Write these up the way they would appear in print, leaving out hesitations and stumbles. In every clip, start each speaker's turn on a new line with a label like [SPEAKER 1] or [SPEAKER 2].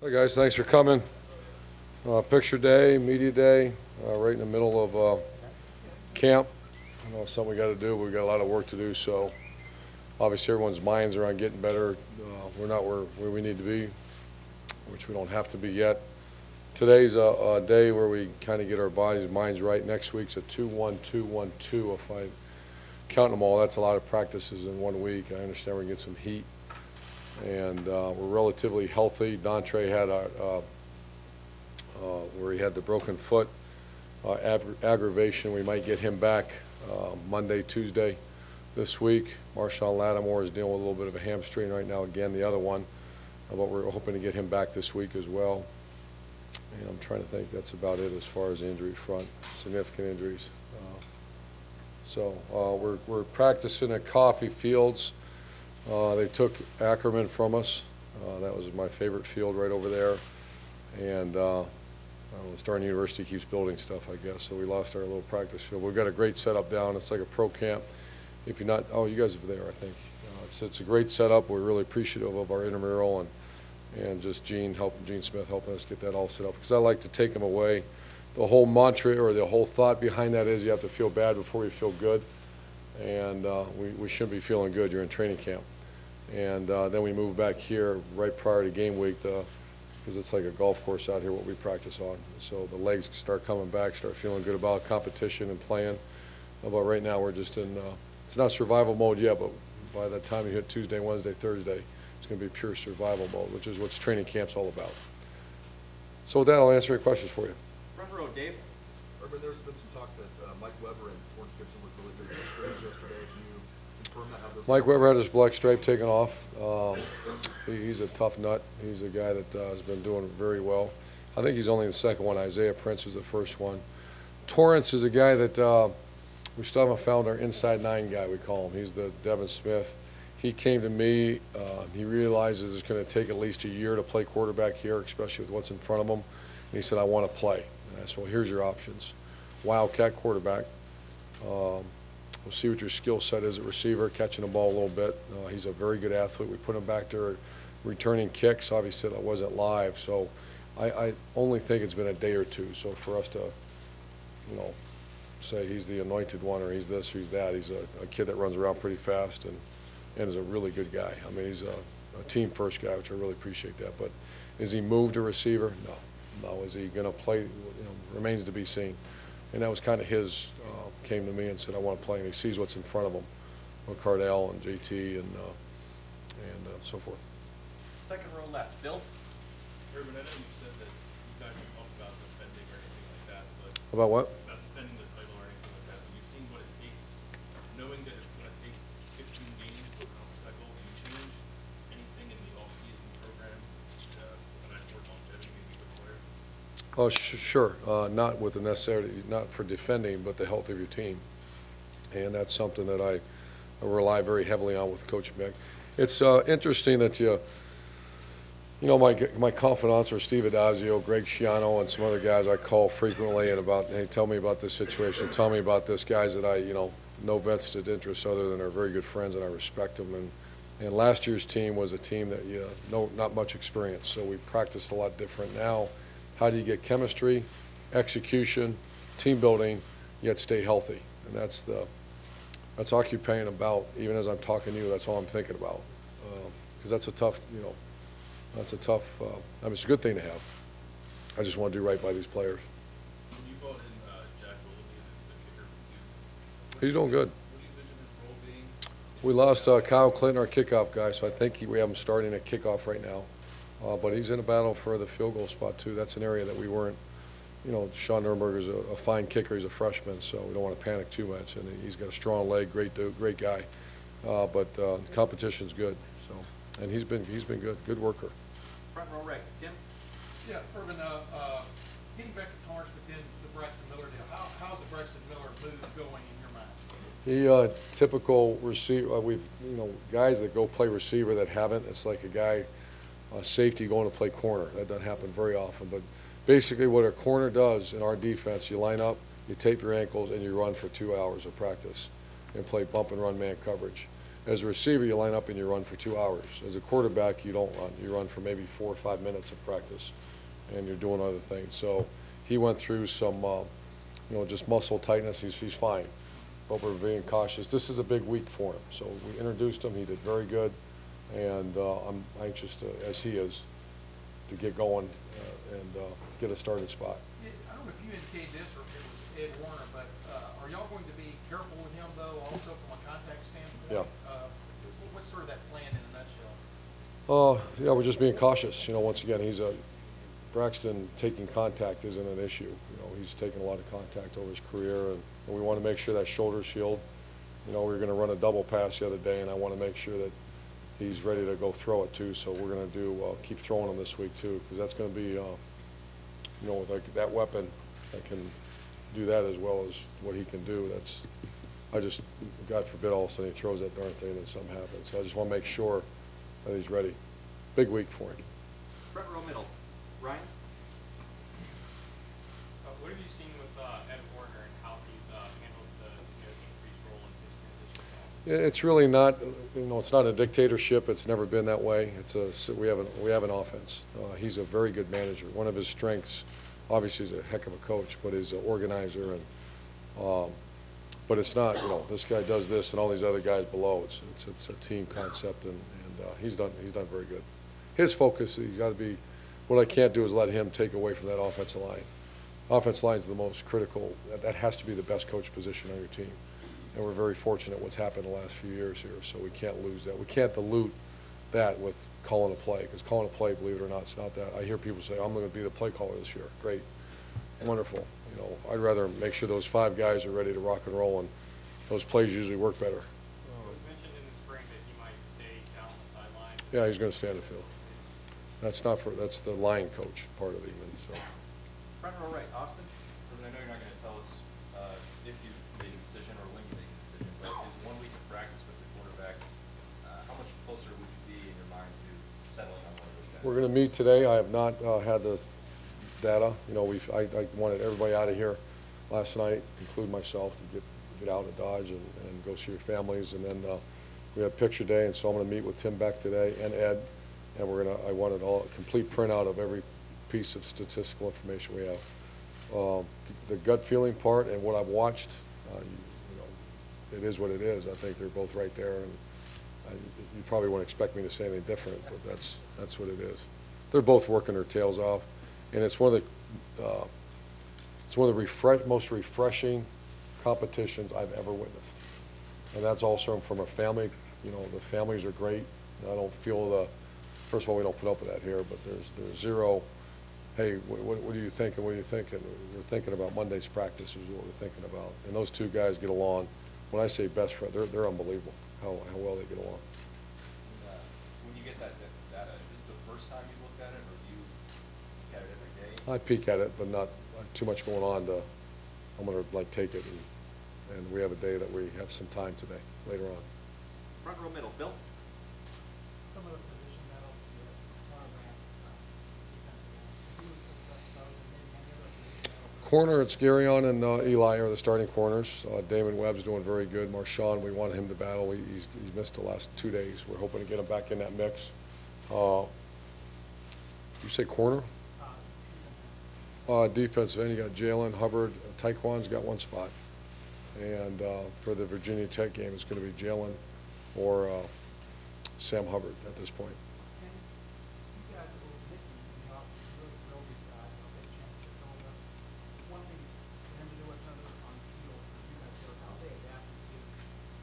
[SPEAKER 1] Hi guys, thanks for coming. Picture day, media day, right in the middle of camp. I know it's something we got to do. We've got a lot of work to do, so obviously everyone's minds are on getting better. We're not where we need to be, which we don't have to be yet. Today's a day where we kind of get our bodies, minds right. Next week's a 2-1-2-1-2. If I count them all, that's a lot of practices in 1 week. I understand we're going to get some heat, and we're relatively healthy. Dontre had where he had the broken foot aggravation. We might get him back Monday, Tuesday this week. Marshawn Lattimore is dealing with a little bit of a hamstring right now, again, the other one, but we're hoping to get him back this week as well. And I'm trying to think, that's about it as far as the injury front, significant injuries. We're practicing at Coffee Fields. They took Ackerman from us. That was my favorite field right over there. And Starting University keeps building stuff, I guess, so we lost our little practice field. We've got a great setup down. It's like a pro camp. If you're not, you guys are there, I think. It's a great setup. We're really appreciative of our intramural and just Gene Smith helping us get that all set up, because I like to take them away. The whole mantra or the whole thought behind that is you have to feel bad before you feel good, and we shouldn't be feeling good. You're in training camp. And then we move back here right prior to game week because it's like a golf course out here, what we practice on. So the legs start coming back, start feeling good about competition and playing. But right now we're just in, it's not survival mode yet, but by the time you hit Tuesday, Wednesday, Thursday, it's going to be pure survival mode, which is what training camp's all about. So with that, I'll answer your questions for you.
[SPEAKER 2] Front row, Dave.
[SPEAKER 3] Urban, there's been some talk that Mike Weber and Torrance Gibson looked really good at the scrimmage yesterday. Can you confirm that? How those
[SPEAKER 1] Mike Weber had his black stripe taken off. He's a tough nut. He's a guy that has been doing very well. I think he's only the second one. Isaiah Prince was the first one. Torrance is a guy that we still haven't found our inside nine guy, we call him. He's the Devin Smith. He came to me. He realizes it's going to take at least a year to play quarterback here, especially with what's in front of him. And he said, I want to play. And I said, well, here's your options. Wildcat quarterback. We'll see what your skill set is at receiver, catching the ball a little bit. He's a very good athlete. We put him back there returning kicks. Obviously, that wasn't live, so I only think it's been a day or two. So for us to, say he's the anointed one or he's this or he's that, he's a kid that runs around pretty fast and is a really good guy. I mean, he's a team-first guy, which I really appreciate that. But is he moved to receiver? No. Is he going to play? Remains to be seen. And that was kind of his. Came to me and said, I want to play, and he sees what's in front of him with Cardell and JT and so forth.
[SPEAKER 2] Second row left, Bill.
[SPEAKER 4] Urban, I know you said that you guys don't talk about defending or anything like that, but
[SPEAKER 1] About what?
[SPEAKER 4] about defending the title or anything like that, but you've seen what it takes, knowing that it's going to take 15 games to accomplish that goal. Do you change anything in the off-season program with an eye toward longevity, maybe with a player?
[SPEAKER 1] Oh, sure. Not with the necessarily, not for defending, but the health of your team. And that's something that I rely very heavily on with Coach Mick. It's interesting that my confidants are Steve Adazio, Greg Schiano, and some other guys I call frequently and hey, tell me about this situation, tell me about this, guys that I, no vested interest other than are very good friends and I respect them. And last year's team was a team that, not much experience, so we practiced a lot different. Now, how do you get chemistry, execution, team building, yet stay healthy? And that's occupying about, even as I'm talking to you, that's all I'm thinking about. Because that's a tough, I mean, it's a good thing to have. I just want to do right by these players.
[SPEAKER 4] When you brought in Jack Willoughby, the kicker from Duke,
[SPEAKER 1] He's doing good.
[SPEAKER 4] what do you envision his role being?
[SPEAKER 1] We lost Kyle Clinton, our kickoff guy, so I think we have him starting at kickoff right now. But he's in a battle for the field goal spot, too. That's an area that we weren't, Sean Nurnberger's a fine kicker. He's a freshman, so we don't want to panic too much. And he's got a strong leg, great dude, great guy. But the competition's good. So, and he's been good worker.
[SPEAKER 2] Front row right, Tim.
[SPEAKER 5] Yeah, Urban, getting back to Torrance, but then the Braxton Miller deal. How's the Braxton Miller move going in your mind?
[SPEAKER 1] He typical receiver. We've guys that go play receiver that haven't. It's like a guy, safety going to play corner. That doesn't happen very often. But basically, what a corner does in our defense, you line up, you tape your ankles, and you run for 2 hours of practice, and play bump and run man coverage. As a receiver, you line up and you run for 2 hours. As a quarterback, you don't run. You run for maybe 4 or 5 minutes of practice, and you're doing other things. So he went through some, just muscle tightness. He's fine, but we're being cautious. This is a big week for him. So we introduced him. He did very good, and I'm anxious to, as he is, to get going and get a starting spot.
[SPEAKER 5] I don't know if you indicated this or if it was Ed Warner, but are y'all going to be careful with him though, also from a contact standpoint?
[SPEAKER 1] Yeah.
[SPEAKER 5] What's sort of that plan in a nutshell?
[SPEAKER 1] Yeah, we're just being cautious. Once again, Braxton taking contact isn't an issue. He's taken a lot of contact over his career, and we want to make sure that shoulder's healed. We were going to run a double pass the other day, and I want to make sure that he's ready to go throw it too. So we're going to keep throwing him this week too, because that's going to be, like that weapon that can do that as well as what he can do. God forbid, all of a sudden he throws that darn thing and then something happens. So I just want to make sure that he's ready. Big week for him.
[SPEAKER 2] Front row middle, Ryan.
[SPEAKER 4] What have you seen with Ed Warner and how he's handled the increased role in his transition?
[SPEAKER 1] It's really not, it's not a dictatorship. It's never been that way. We have an offense. He's a very good manager. One of his strengths, obviously, he's a heck of a coach, but he's an organizer. And but it's not, this guy does this and all these other guys below. It's a team concept, and he's done very good. His focus, he's got to be. What I can't do is let him take away from that offensive line. Offensive line is the most critical. That has to be the best coach position on your team. And we're very fortunate what's happened the last few years here, so we can't lose that. We can't dilute that with calling a play, because calling a play, believe it or not, it's not that. I hear people say, I'm going to be the play caller this year. Great. Wonderful. I'd rather make sure those 5 guys are ready to rock and roll, and those plays usually work better.
[SPEAKER 4] It was mentioned in the spring that he might stay down on the sideline.
[SPEAKER 1] Yeah, he's going to stay on the field. That's the line coach part of it. So.
[SPEAKER 2] Front row right, Austin.
[SPEAKER 3] I know you're not going to tell us if you've made a decision or when you make a decision, but is 1 week of practice with the quarterbacks, how much closer would you be in your mind to settling on one of those guys?
[SPEAKER 1] We're going to meet today. I have not had the data. I wanted everybody out of here last night, including myself, to get out of Dodge and go see your families. And then we have picture day, and so I'm going to meet with Tim Beck today and Ed, and I wanted a complete printout of every piece of statistical information we have. The gut feeling part and what I've watched, it is what it is. I think they're both right there, and you probably wouldn't expect me to say anything different, but that's what it is. They're both working their tails off, and it's one of the most refreshing competitions I've ever witnessed. And that's also from a family. The families are great. I don't feel first of all, we don't put up with that here, but there's zero. Hey, what do you think, and what are you thinking? We're thinking about Monday's practice is what we're thinking about. And those 2 guys get along. When I say best friend, they're unbelievable how well they get along.
[SPEAKER 3] When you get that data, is this the first time you looked at it, or do you look at it every day?
[SPEAKER 1] I peek at it, but not too much going on I'm going to take it, and we have a day that we have some time today, later on.
[SPEAKER 2] Front row middle, Bill.
[SPEAKER 6] Some of the position that'll be a cornerback, defensive end. Who would address those, and maybe any other position that'll be-
[SPEAKER 1] Corner, it's Garyon and Eli are the starting corners. Damon Webb's doing very good. Marshawn, we want him to battle. He's missed the last 2 days. We're hoping to get him back in that mix. You say corner? Defensive end, you got Jalen, Hubbard, Taekwon's got 1 spot. And for the Virginia Tech game, it's going to be Jalen or Sam Hubbard at this point.
[SPEAKER 6] And you guys are hitting in the offseason, really drill these guys, I'll take a championship coming up. One thing for them to do is another on the field for you guys, so how they adapt to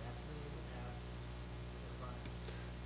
[SPEAKER 6] that's really in the past.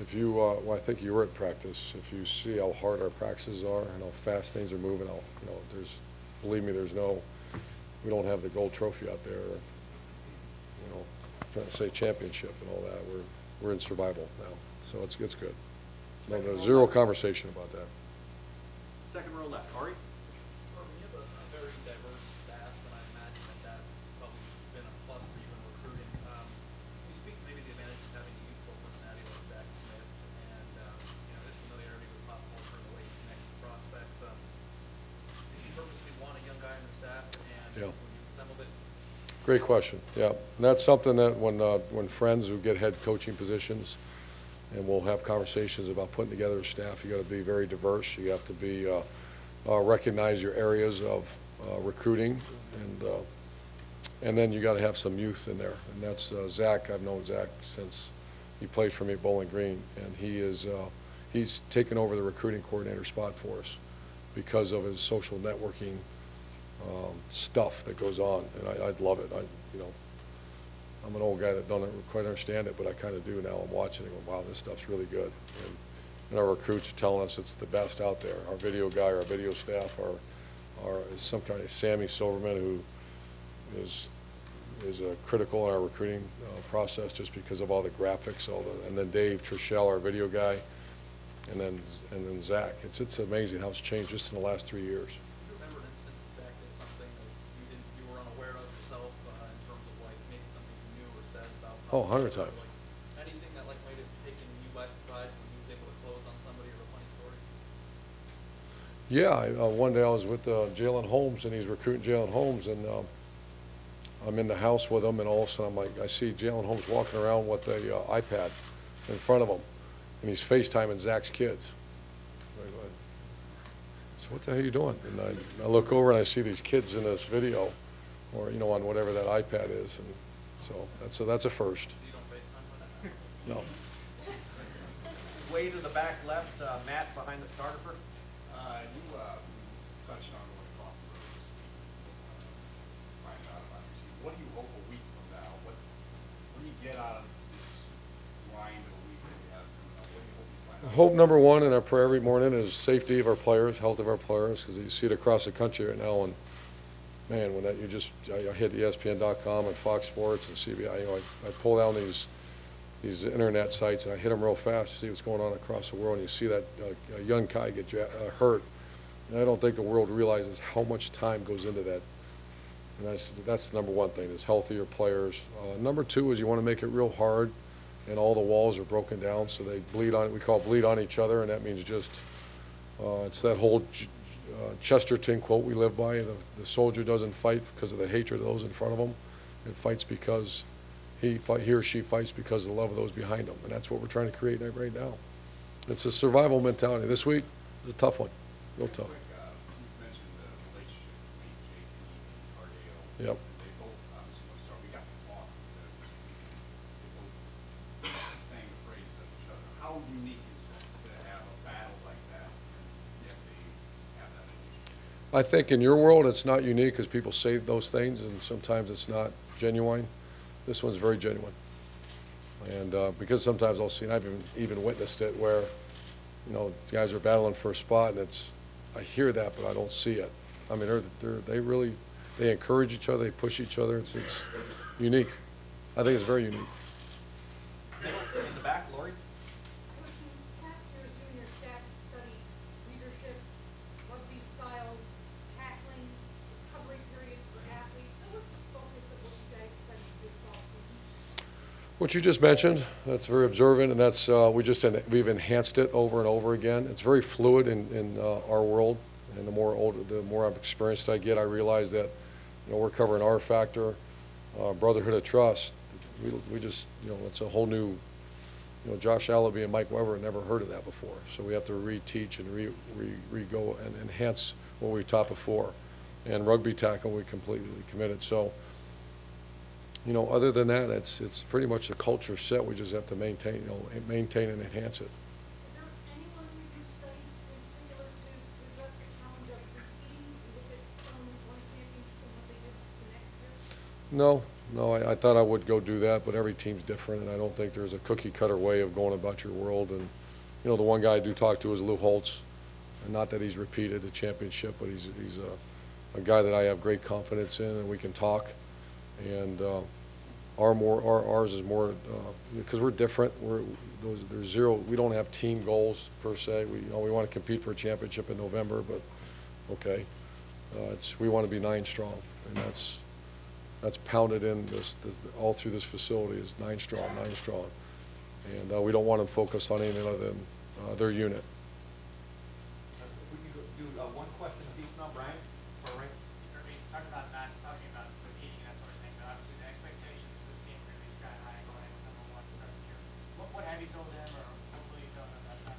[SPEAKER 1] If you, well, I think you were at practice. If you see how hard our practices are and how fast things are moving, believe me, we don't have the gold trophy out there. Trying to say championship and all that. We're in survival now, so it's good. No, there's zero conversation about that.
[SPEAKER 2] Second row left, Ari.
[SPEAKER 7] Urban, you have a very diverse staff, and I imagine that's probably been a plus for you in recruiting. Can you speak to maybe the advantage of having a youthful personality like Zach Smith and his familiarity with pop culture and the way he connects with prospects? Did you purposely want a young guy on the staff, and
[SPEAKER 1] Yeah.
[SPEAKER 7] when you assembled it?
[SPEAKER 1] Great question, yeah. And that's something that when friends who get head coaching positions, and we'll have conversations about putting together a staff, you got to be very diverse. You have to be, recognize your areas of recruiting, and then you got to have some youth in there. And that's Zach. I've known Zach since he plays for me at Bowling Green, and he's taken over the recruiting coordinator spot for us because of his social networking stuff that goes on, and I'd love it. I'm an old guy that don't quite understand it, but I kind of do now. I'm watching and going, wow, this stuff's really good. And our recruits are telling us it's the best out there. Our video guy, our video staff is some kind of Sammy Silverman, who is critical in our recruiting process just because of all the graphics, and then Dave Trishell, our video guy, and then Zach. It's amazing how it's changed just in the last 3 years.
[SPEAKER 7] Do you remember an instance exactly something that you were unaware of yourself in terms of like maybe something you knew or said about?
[SPEAKER 1] Oh, 100 times.
[SPEAKER 7] Like, anything that like might have taken you by surprise when you was able to close on somebody or a funny story?
[SPEAKER 1] Yeah, one day I was with Jalen Holmes, and he's recruiting Jalen Holmes, and I'm in the house with him, and all of a sudden I see Jalen Holmes walking around with the iPad in front of him, and he's FaceTiming Zach's kids. So what the hell are you doing? And I look over and I see these kids in this video, or on whatever that iPad is, and so that's a first.
[SPEAKER 7] So you don't FaceTime with that?
[SPEAKER 1] No.
[SPEAKER 2] Way to the back left, Matt behind the photographer.
[SPEAKER 8] You touched on what coffee road this week. Find out about this. What do you hope a week from now? What do you get out of this grind of a week that you have coming up? What do you hope you find out?
[SPEAKER 1] Hope number one in our prayer every morning is safety of our players, health of our players, because you see it across the country right now. And man, when I hit ESPN.com and Fox Sports and CBI, I pull down these internet sites and I hit them real fast to see what's going on across the world. And you see that a young guy get hurt, and I don't think the world realizes how much time goes into that. And that's the number one thing: is healthier players. Number two is you want to make it real hard, and all the walls are broken down so they bleed on. We call bleed on each other, and that means just it's that whole Chesterton quote we live by: the soldier doesn't fight because of the hatred of those in front of him; it fights because he or she fights because of the love of those behind them. And that's what we're trying to create right now. It's a survival mentality. This week is a tough one, real tough.
[SPEAKER 8] You mentioned the relationship between JT and Cardale.
[SPEAKER 1] Yep.
[SPEAKER 8] They both obviously want to start. We got to talk. They both sang the praise of each other. How unique is that to have a battle like that, and yet they have that relationship?
[SPEAKER 1] I think in your world it's not unique because people say those things, and sometimes it's not genuine. This one's very genuine. And because sometimes I'll see, and I've even witnessed it, where guys are battling for a spot, and I hear that, but I don't see it. I mean, they encourage each other, they push each other. It's unique. I think it's very unique.
[SPEAKER 2] In the back, Lori.
[SPEAKER 9] Coach, in past years, you and your staff have studied leadership, rugby style, tackling, recovery periods for athletes. What was the focus of what you guys studied this offseason?
[SPEAKER 1] What you just mentioned, that's very observant, and that's we've enhanced it over and over again. It's very fluid in our world, and the more I'm experienced I get, I realize that we're covering R factor, brotherhood of trust. We just it's a whole new. Josh Allaby and Mike Weber had never heard of that before, so we have to reteach and re-go and enhance what we taught before. And rugby tackle, we completely committed. So. Other than that, it's pretty much the culture set. We just have to maintain and enhance it.
[SPEAKER 9] Is there anyone who you studied in particular to address the challenge of repeating? You look at someone who's won a championship and what they did the next year?
[SPEAKER 1] No, I thought I would go do that, but every team's different, and I don't think there's a cookie-cutter way of going about your world. And, the one guy I do talk to is Lou Holtz, and not that he's repeated the championship, but he's a guy that I have great confidence in, and we can talk. And ours is more because we're different. There's zero. We don't have team goals per se. We want to compete for a championship in November, but okay, we want to be 9 strong, and that's pounded in all through this facility is 9 strong, and we don't want them focused on anything other than their unit.
[SPEAKER 2] We can do one question apiece now, Brian. All right.
[SPEAKER 10] Talked about not talking about competing and that sort of thing, but
[SPEAKER 6] have you told them, or hopefully you told them that's not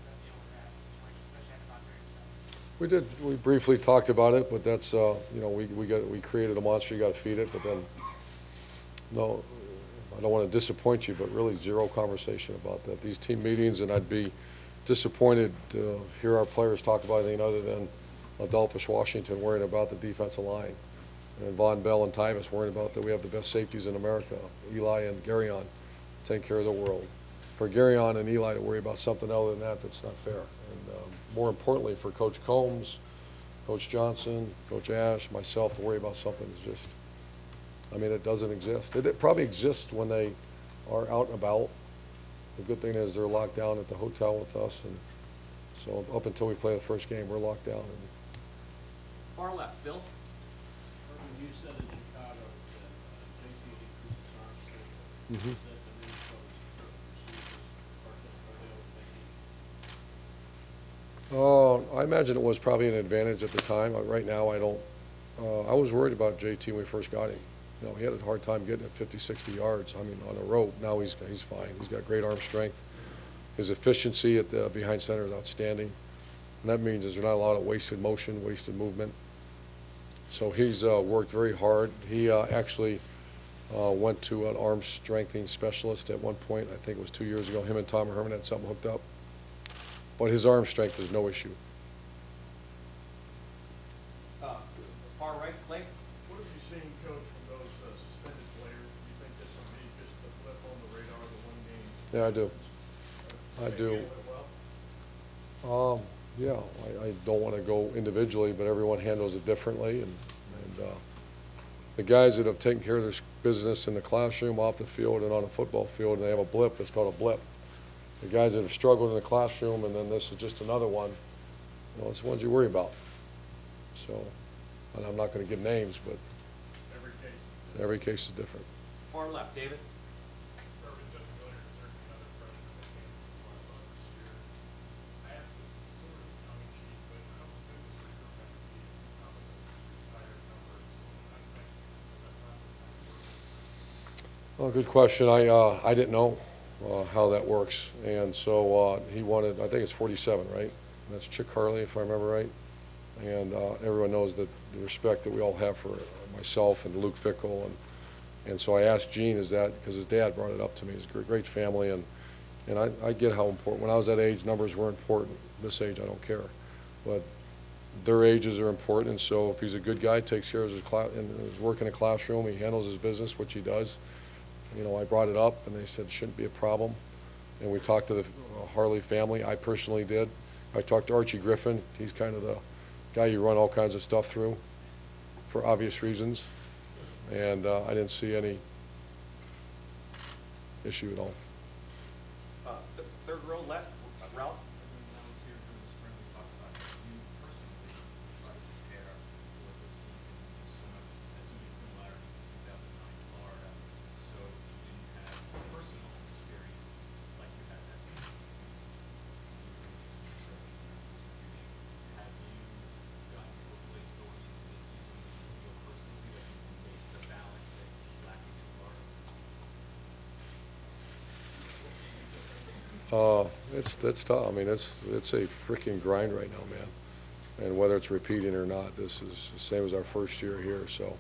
[SPEAKER 6] gonna deal with that situation, especially after not very excited?
[SPEAKER 1] We did, we briefly talked about it, but that's, you know, we created a monster, you gotta feed it, but then, no, I don't wanna disappoint you, but really zero conversation about that. These team meetings, and I'd be disappointed to hear our players talk about anything other than Adolphus Washington worrying about the defensive line, and Von Bell and Tyvus worrying about that we have the best safeties in America, Eli and Garyon take care of the world. For Garyon and Eli to worry about something other than that, that's not fair. And more importantly, for Coach Combs, Coach Johnson, Coach Ash, myself, to worry about something is just, I mean, it doesn't exist. It probably exists when they are out and about. The good thing is they're locked down at the hotel with us, and so up until we play the first game, we're locked down. And
[SPEAKER 2] Far left, Bill.
[SPEAKER 10] Irvin, you said in Chicago that JT increased his arm strength.
[SPEAKER 1] Mhm.
[SPEAKER 10] Is that the Minnesota's procedures, or are they overthinking?
[SPEAKER 1] I imagine it was probably an advantage at the time. Right now, I don't. I was worried about JT when we first got him. You know, he had a hard time getting at 50, 60 yards. I mean, on a rope. Now he's fine. He's got great arm strength. His efficiency at the behind center is outstanding. And that means there's not a lot of wasted motion, wasted movement. So he's worked very hard. He actually went to an arm strengthening specialist at one point. I think it was 2 years ago. Him and Tom Herman had something hooked up. But his arm strength is no issue.
[SPEAKER 2] Far right, Clay.
[SPEAKER 8] What have you seen, Coach, from those suspended players? Do you think this will be just a blip on the radar, the one game?
[SPEAKER 1] Yeah, I do. I
[SPEAKER 8] They
[SPEAKER 1] do.
[SPEAKER 8] handle it well?
[SPEAKER 1] Yeah, I don't want to go individually, but everyone handles it differently. And the guys that have taken care of their business in the classroom, off the field, and on a football field, and they have a blip, that's called a blip. The guys that have struggled in the classroom, and then this is just another one, you know, it's the ones you worry about. So, and I'm not going to give names, but every case is different.
[SPEAKER 2] Far left, David.
[SPEAKER 4] Irvin, just familiar to certainly another freshman that came from this year. I asked this sort of tongue in cheek, but how good was your recruitment to be opposite retired numbers?
[SPEAKER 1] Well, good question. I didn't know how that works, and so he wanted, I think it's 47, right? And that's Chick Harley, if I remember right. And everyone knows that the respect that we all have for myself and Luke Fickle, and so I asked Gene, is that because his dad brought it up to me? He's a great family, and I get how important. When I was that age, numbers were important. This age, I don't care, but their ages are important. And so if he's a good guy, takes care of his class, and his work in a classroom, he handles his business, which he does. You know, I brought it up, and they said it shouldn't be a problem. And we talked to the Harley family. I personally did. I talked to Archie Griffin. He's kind of the guy you run all kinds of stuff through for obvious reasons. And I didn't see any issue at all.
[SPEAKER 2] Third row left, Ralph.
[SPEAKER 3] When I was here during the spring, we talked about you personally try to prepare for this season. There's so much, so many similarities to 2009 Florida. So you didn't have personal experience like you had that season. Have you gotten to a place going into this season where you feel personally that you can make the balance that was lacking in Florida?
[SPEAKER 1] It's tough. I mean, it's a freaking grind right now, man. And whether it's repeating or not, this is the same as our first year here. So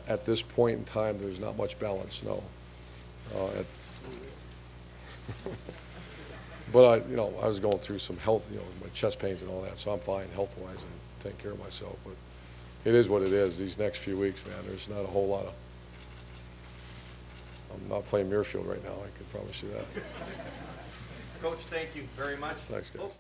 [SPEAKER 1] at this point in time, there's not much balance, no. But I was going through some health, my chest pains and all that, so I'm fine health-wise and taking care of myself. But it is what it is. These next few weeks, man, there's not a whole lot of. I'm not playing Muirfield right now. I can promise you that.
[SPEAKER 2] Coach, thank you very much.
[SPEAKER 1] Thanks, guys.
[SPEAKER 2] Folks,